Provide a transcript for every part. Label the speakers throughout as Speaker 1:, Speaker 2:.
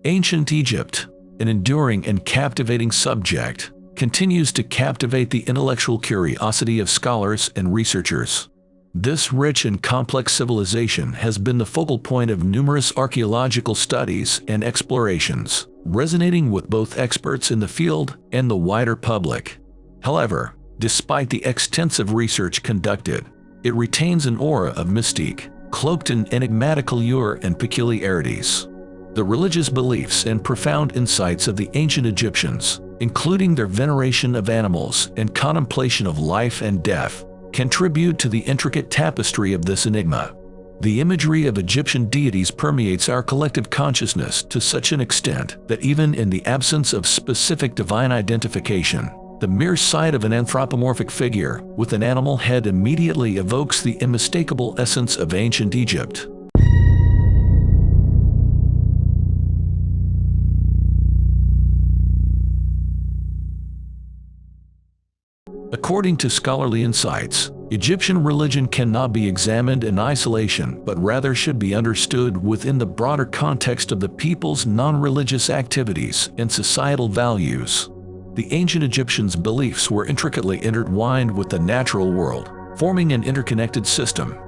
Speaker 1: Ancient Egypt, an enduring and captivating subject, continues to captivate the intellectual curiosity of scholars and researchers. This rich and complex civilization has been the focal point of numerous archaeological studies and explorations, resonating with both experts in the field and the wider public. However, despite the extensive research conducted, it retains an aura of mystique, cloaked in enigmatic allure and peculiarities. The religious beliefs and profound insights of the ancient Egyptians, including their veneration of animals and contemplation of life and death, contribute to the intricate tapestry of this enigma. The imagery of Egyptian deities permeates our collective consciousness to such an extent that even in the absence of specific divine identification, the mere sight of an anthropomorphic figure with an animal head immediately evokes the unmistakable essence of ancient Egypt. According to scholarly insights, Egyptian religion cannot be examined in isolation but rather should be understood within the broader context of the people's non-religious activities and societal values. The ancient Egyptians' beliefs were intricately intertwined with the natural world, forming an interconnected system.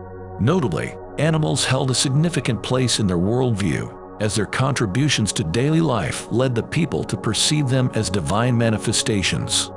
Speaker 1: Notably, animals held a significant place in their worldview, as their contributions to daily life led the people to perceive them as divine manifestations.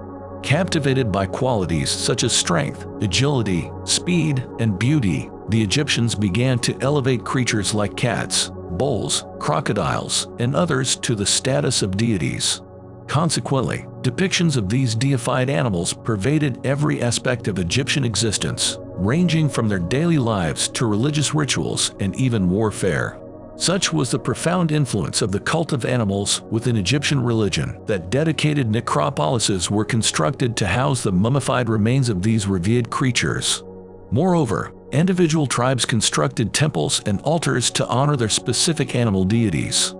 Speaker 1: Captivated by qualities such as strength, agility, speed, and beauty, the Egyptians began to elevate creatures like cats, bulls, crocodiles, and others to the status of deities. Consequently, depictions of these deified animals pervaded every aspect of Egyptian existence, ranging from their daily lives to religious rituals and even warfare. Such was the profound influence of the cult of animals within Egyptian religion that dedicated necropolises were constructed to house the mummified remains of these revered creatures. Moreover, individual tribes constructed temples and altars to honor their specific animal deities.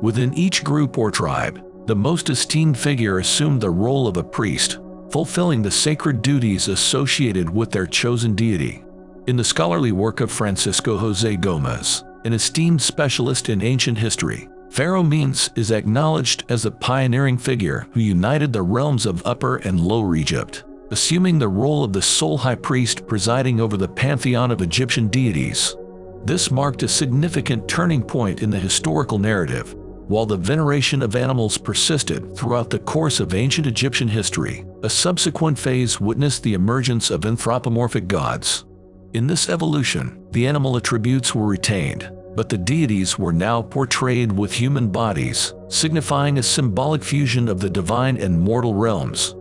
Speaker 1: Within each group or tribe, the most esteemed figure assumed the role of a priest, fulfilling the sacred duties associated with their chosen deity. In the scholarly work of Francisco José Gómez, an esteemed specialist in ancient history, Pharaoh Menes is acknowledged as the pioneering figure who united the realms of Upper and Lower Egypt, assuming the role of the sole high priest presiding over the pantheon of Egyptian deities. This marked a significant turning point in the historical narrative. While the veneration of animals persisted throughout the course of ancient Egyptian history, a subsequent phase witnessed the emergence of anthropomorphic gods. In this evolution, the animal attributes were retained, but the deities were now portrayed with human bodies, signifying a symbolic fusion of the divine and mortal realms.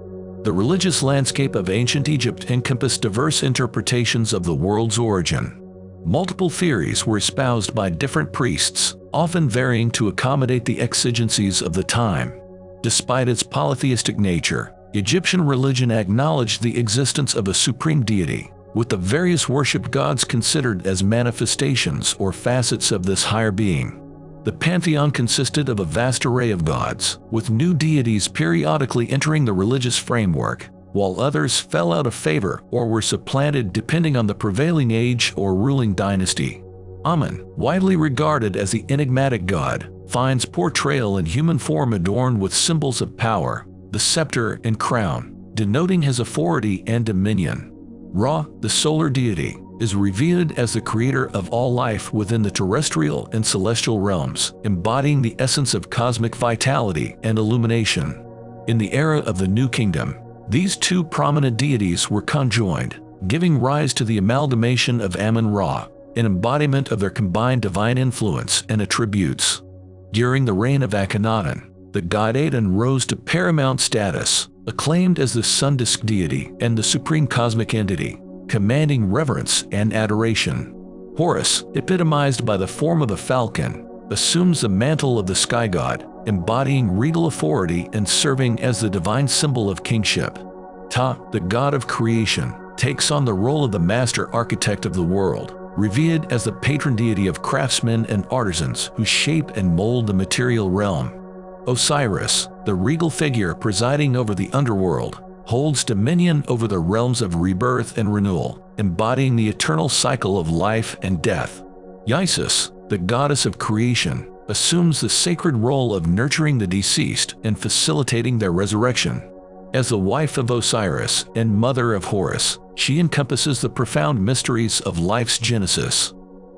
Speaker 1: The religious landscape of ancient Egypt encompassed diverse interpretations of the world's origin. Multiple theories were espoused by different priests, often varying to accommodate the exigencies of the time. Despite its polytheistic nature, Egyptian religion acknowledged the existence of a supreme deity, with the various worshipped gods considered as manifestations or facets of this higher being. The Pantheon consisted of a vast array of gods, with new deities periodically entering the religious framework, while others fell out of favor or were supplanted depending on the prevailing age or ruling dynasty. Amun, widely regarded as the enigmatic god, finds portrayal in human form adorned with symbols of power, the scepter and crown, denoting his authority and dominion. Ra, the solar deity, is revered as the creator of all life within the terrestrial and celestial realms, embodying the essence of cosmic vitality and illumination. In the era of the New Kingdom, these two prominent deities were conjoined, giving rise to the amalgamation of Amun-Ra, an embodiment of their combined divine influence and attributes. During the reign of Akhenaten, the god Aten rose to paramount status, acclaimed as the sun disk deity and the supreme cosmic entity, commanding reverence and adoration. Horus, epitomized by the form of a falcon, assumes the mantle of the sky god, embodying regal authority and serving as the divine symbol of kingship. Ta, the god of creation, takes on the role of the master architect of the world, revered as the patron deity of craftsmen and artisans who shape and mold the material realm. Osiris, the regal figure presiding over the underworld, holds dominion over the realms of rebirth and renewal, embodying the eternal cycle of life and death. Isis, the goddess of creation, assumes the sacred role of nurturing the deceased and facilitating their resurrection. As the wife of Osiris and mother of Horus, she encompasses the profound mysteries of life's genesis.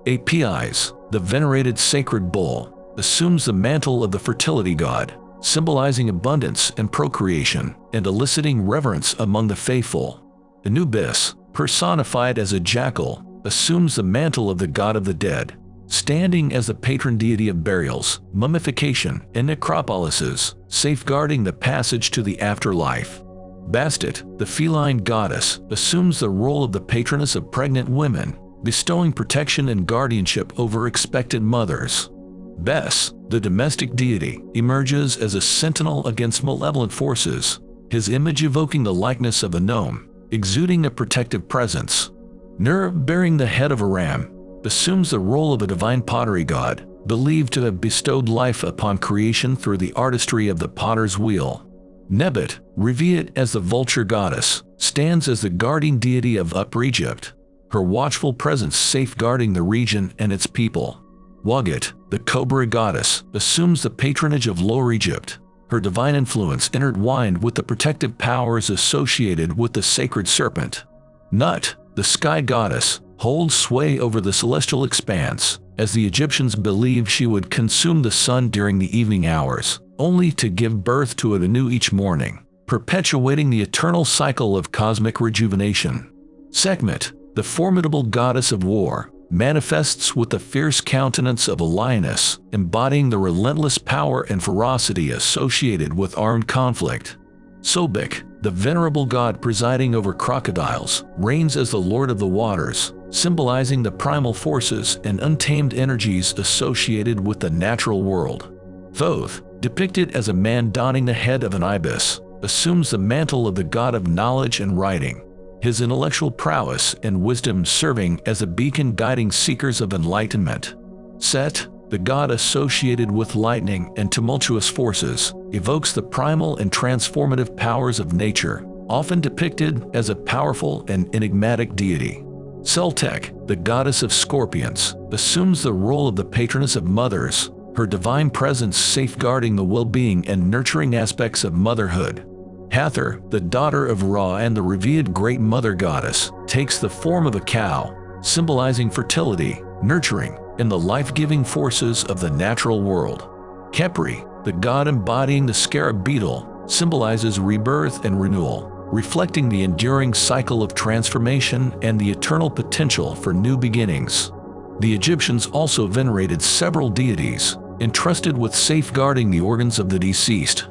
Speaker 1: Apis, the venerated sacred bull, assumes the mantle of the fertility god, symbolizing abundance and procreation and eliciting reverence among the faithful. Anubis, personified as a jackal, assumes the mantle of the god of the dead, standing as the patron deity of burials, mummification, and necropolises, safeguarding the passage to the afterlife. Bastet, the feline goddess, assumes the role of the patroness of pregnant women, bestowing protection and guardianship over expectant mothers. Bes, the domestic deity, emerges as a sentinel against malevolent forces, his image evoking the likeness of a gnome, exuding a protective presence. Ner, bearing the head of a ram, assumes the role of a divine pottery god, believed to have bestowed life upon creation through the artistry of the potter's wheel. Nebet, revered as the vulture goddess, stands as the guardian deity of Upper Egypt, her watchful presence safeguarding the region and its people. Waget, the cobra goddess, assumes the patronage of Lower Egypt, her divine influence intertwined with the protective powers associated with the sacred serpent. Nut, the sky goddess, holds sway over the celestial expanse, as the Egyptians believed she would consume the sun during the evening hours, only to give birth to it anew each morning, perpetuating the eternal cycle of cosmic rejuvenation. Sekhmet, the formidable goddess of war, manifests with the fierce countenance of a lioness, embodying the relentless power and ferocity associated with armed conflict. Sobek, the venerable god presiding over crocodiles, reigns as the lord of the waters, symbolizing the primal forces and untamed energies associated with the natural world. Thoth, depicted as a man donning the head of an ibis, assumes the mantle of the god of knowledge and writing, his intellectual prowess and wisdom serving as a beacon guiding seekers of enlightenment. Set, the god associated with lightning and tumultuous forces, evokes the primal and transformative powers of nature, often depicted as a powerful and enigmatic deity. Seltek, the goddess of scorpions, assumes the role of the patroness of mothers, her divine presence safeguarding the well-being and nurturing aspects of motherhood. Hathor, the daughter of Ra and the revered Great Mother Goddess, takes the form of a cow, symbolizing fertility, nurturing, and the life-giving forces of the natural world. Khepri, the god embodying the scarab beetle, symbolizes rebirth and renewal, reflecting the enduring cycle of transformation and the eternal potential for new beginnings. The Egyptians also venerated several deities, entrusted with safeguarding the organs of the deceased.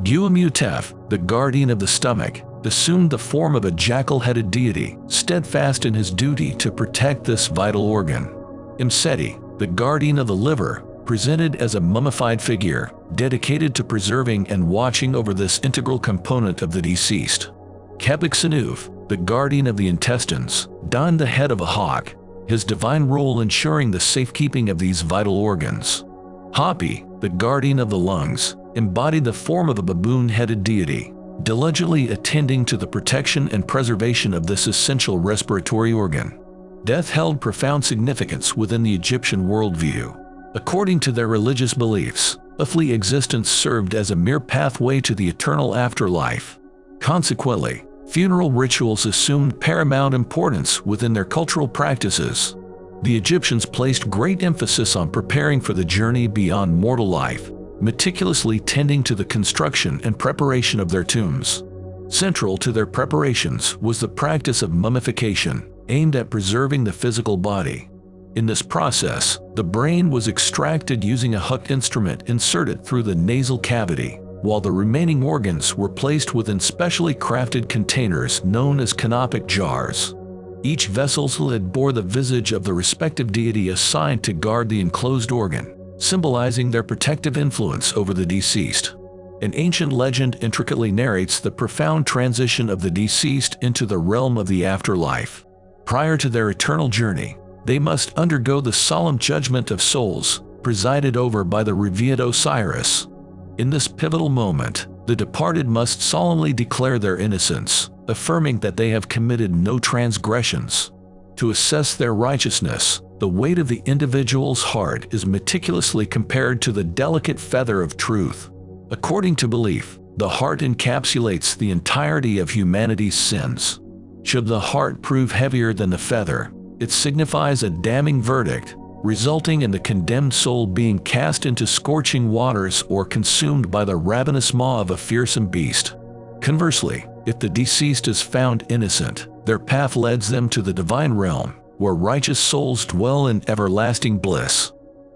Speaker 1: Guamutef, the guardian of the stomach, assumed the form of a jackal-headed deity, steadfast in his duty to protect this vital organ. Imseti, the guardian of the liver, presented as a mummified figure, dedicated to preserving and watching over this integral component of the deceased. Kepik-Sinuv, the guardian of the intestines, donned the head of a hawk, his divine role ensuring the safekeeping of these vital organs. Hapi, the guardian of the lungs, embodied the form of a baboon-headed deity, diligently attending to the protection and preservation of this essential respiratory organ. Death held profound significance within the Egyptian worldview. According to their religious beliefs, earthly existence served as a mere pathway to the eternal afterlife. Consequently, funeral rituals assumed paramount importance within their cultural practices. The Egyptians placed great emphasis on preparing for the journey beyond mortal life, meticulously tending to the construction and preparation of their tombs. Central to their preparations was the practice of mummification, aimed at preserving the physical body. In this process, the brain was extracted using a hooked instrument inserted through the nasal cavity, while the remaining organs were placed within specially crafted containers known as canopic jars. Each vessel's lid bore the visage of the respective deity assigned to guard the enclosed organ, symbolizing their protective influence over the deceased. An ancient legend intricately narrates the profound transition of the deceased into the realm of the afterlife. Prior to their eternal journey, they must undergo the solemn judgment of souls, presided over by the revered Osiris. In this pivotal moment, the departed must solemnly declare their innocence, affirming that they have committed no transgressions. To assess their righteousness, The weight of the individual's heart is meticulously compared to the delicate feather of truth. According to belief, the heart encapsulates the entirety of humanity's sins. Should the heart prove heavier than the feather, it signifies a damning verdict, resulting in the condemned soul being cast into scorching waters or consumed by the ravenous maw of a fearsome beast. Conversely, if the deceased is found innocent, their path leads them to the divine realm, where righteous souls dwell in everlasting bliss.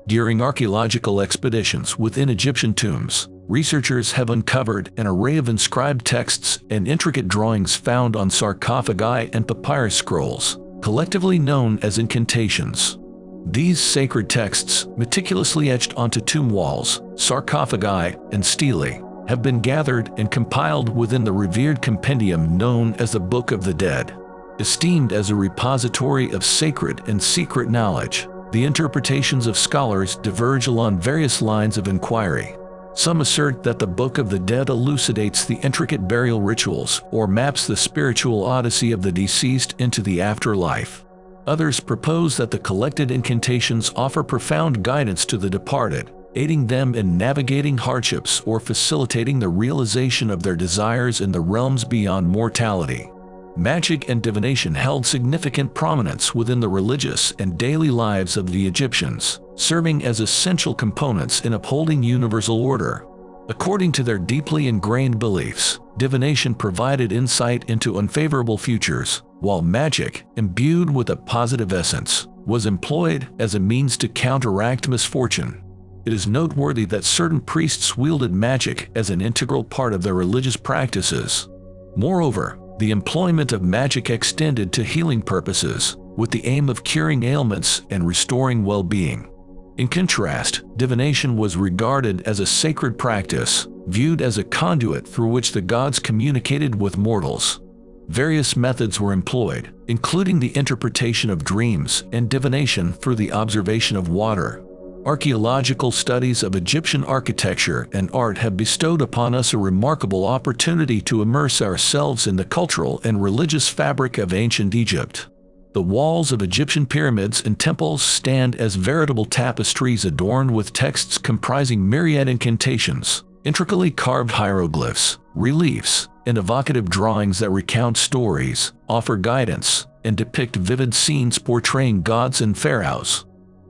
Speaker 1: During archaeological expeditions within Egyptian tombs, researchers have uncovered an array of inscribed texts and intricate drawings found on sarcophagi and papyrus scrolls, collectively known as incantations. These sacred texts, meticulously etched onto tomb walls, sarcophagi, and stelae, have been gathered and compiled within the revered compendium known as the Book of the Dead. Esteemed as a repository of sacred and secret knowledge, the interpretations of scholars diverge along various lines of inquiry. Some assert that the Book of the Dead elucidates the intricate burial rituals or maps the spiritual odyssey of the deceased into the afterlife. Others propose that the collected incantations offer profound guidance to the departed, aiding them in navigating hardships or facilitating the realization of their desires in the realms beyond mortality. Magic and divination held significant prominence within the religious and daily lives of the Egyptians, serving as essential components in upholding universal order. According to their deeply ingrained beliefs, divination provided insight into unfavorable futures, while magic, imbued with a positive essence, was employed as a means to counteract misfortune. It is noteworthy that certain priests wielded magic as an integral part of their religious practices. Moreover, the employment of magic extended to healing purposes, with the aim of curing ailments and restoring well-being. In contrast, divination was regarded as a sacred practice, viewed as a conduit through which the gods communicated with mortals. Various methods were employed, including the interpretation of dreams and divination through the observation of water. Archaeological studies of Egyptian architecture and art have bestowed upon us a remarkable opportunity to immerse ourselves in the cultural and religious fabric of ancient Egypt. The walls of Egyptian pyramids and temples stand as veritable tapestries adorned with texts comprising myriad incantations, intricately carved hieroglyphs, reliefs, and evocative drawings that recount stories, offer guidance, and depict vivid scenes portraying gods and pharaohs.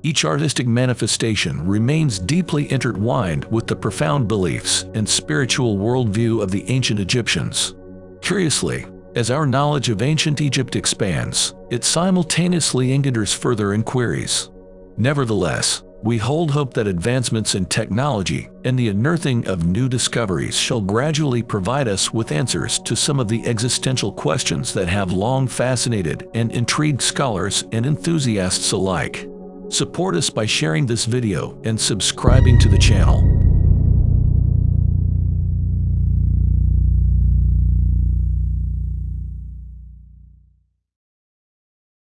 Speaker 1: Each artistic manifestation remains deeply intertwined with the profound beliefs and spiritual worldview of the ancient Egyptians. Curiously, as our knowledge of ancient Egypt expands, it simultaneously engenders further inquiries. Nevertheless, we hold hope that advancements in technology and the unearthing of new discoveries shall gradually provide us with answers to some of the existential questions that have long fascinated and intrigued scholars and enthusiasts alike. Support us by sharing this video and subscribing to the channel.